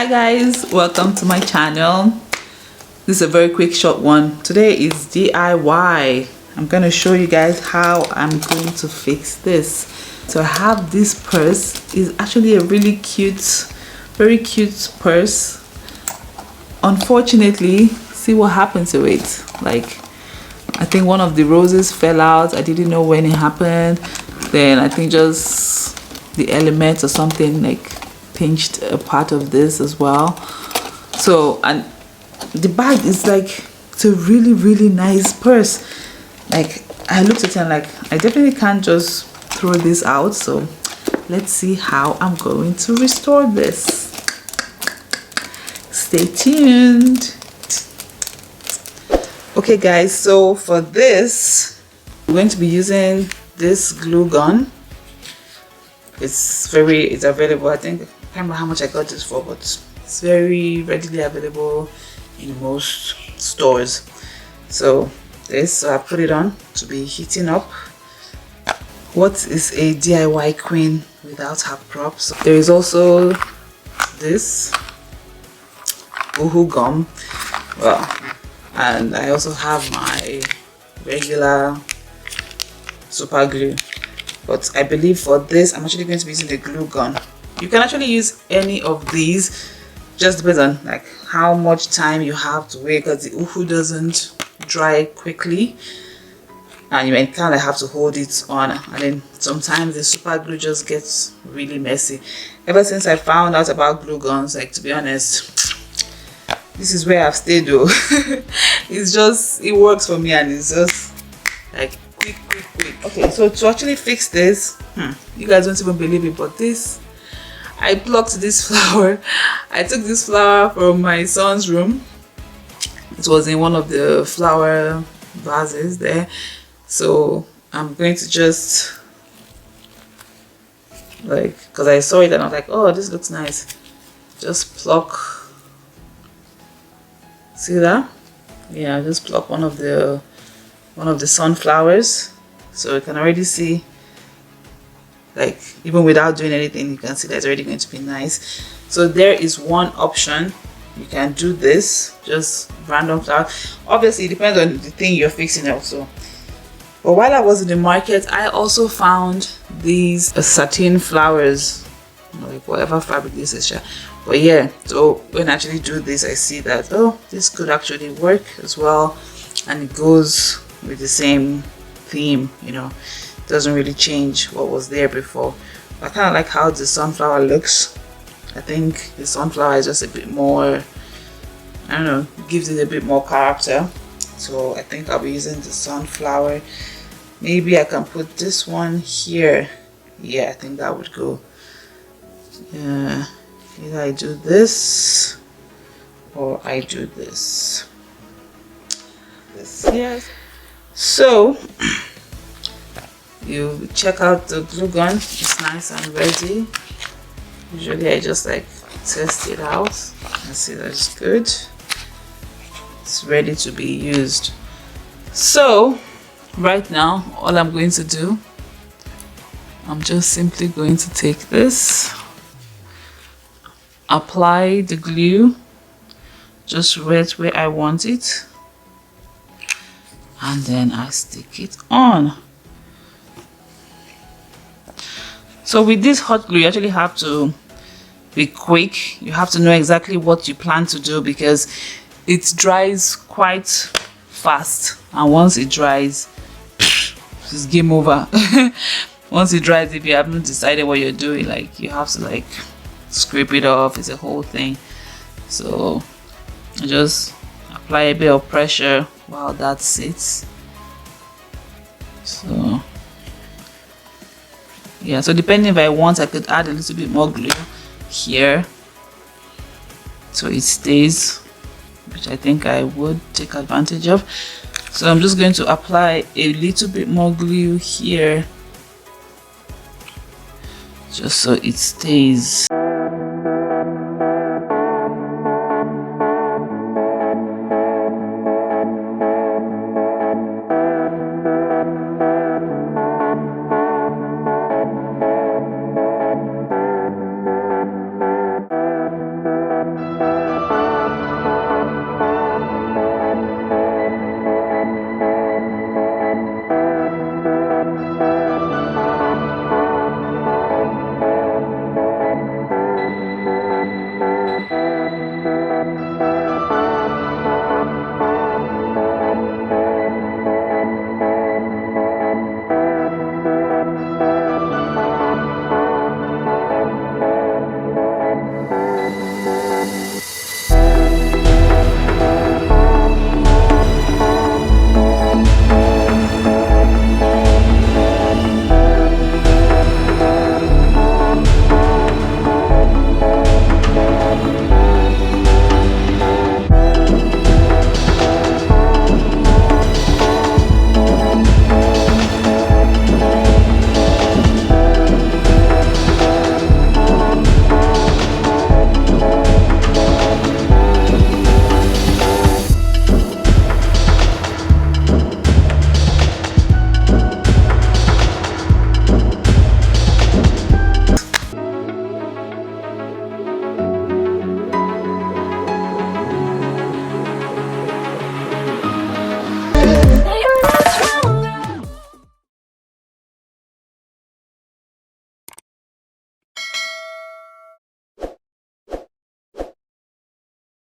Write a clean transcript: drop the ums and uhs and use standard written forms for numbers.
guys, welcome to my channel. This is a very quick short one. Today is DIY. I'm going to show you guys how I'm going to fix this. So I have this purse. It's actually a really cute, very cute purse. Unfortunately, see what happened to it. Like, I think one of the roses fell out. I didn't know when it happened. Then I think just the elements or something like pinched a part of this as well. So, and the bag is like, it's a really nice purse. Like, I looked at it and like, I definitely can't just throw this out. So let's see how I'm going to restore this. Stay tuned. Okay guys, so for this we're going to be using this glue gun. It's available. I think, I can't remember how much I got this for, but it's very readily available in most stores. So I put it on to be heating up. What is a DIY queen without her props? There is also this gum. Well, and I also have my regular super glue. But I believe for this, I'm actually going to be using the glue gun. You can actually use any of these. Just depends on like how much time you have to wait, because the uhu doesn't dry quickly. And you might kind of have to hold it on. And then sometimes the super glue just gets really messy. Ever since I found out about glue guns, like, to be honest, this is where I've stayed though. It's just, it works for me, and it's just like quick. Okay, so to actually fix this, you guys won't even believe it, but this, I plucked this flower. I took this flower from my son's room. It was in one of the flower vases there. So I'm going to just, like, because I saw it and I was like, oh, this looks nice. Just pluck. See that? Yeah, just pluck one of the sunflowers. So you can already see, like, even without doing anything, you can see that's already going to be nice. So there is one option. You can do this, just random flower. Obviously it depends on the thing you're fixing also. But while I was in the market, I also found these satin flowers, like whatever fabric this is. But yeah, so when I actually do this, I see that, oh, this could actually work as well, and it goes with the same theme, you know. It doesn't really change what was there before. I kind of like how the sunflower looks. I think the sunflower is just a bit more, I don't know, gives it a bit more character. So I think I'll be using the sunflower. Maybe I can put this one here. Yeah, I think that would go. Yeah, either I do this or I do this. Yes. So you check out the glue gun. It's nice and ready. Usually I just like test it out and see that it's good. It's ready to be used. So right now, all I'm going to do, I'm just simply going to take this, apply the glue just right where I want it, and then I stick it on. So with this hot glue, you actually have to be quick. You have to know exactly what you plan to do, because it dries quite fast, and once it dries, it's game over. Once it dries, if you haven't decided what you're doing, like, you have to like scrape it off. It's a whole thing. So I just apply a bit of pressure while that sits. So yeah, so depending if I want, I could add a little bit more glue here so it stays, which I think I would take advantage of. So I'm just going to apply a little bit more glue here just so it stays.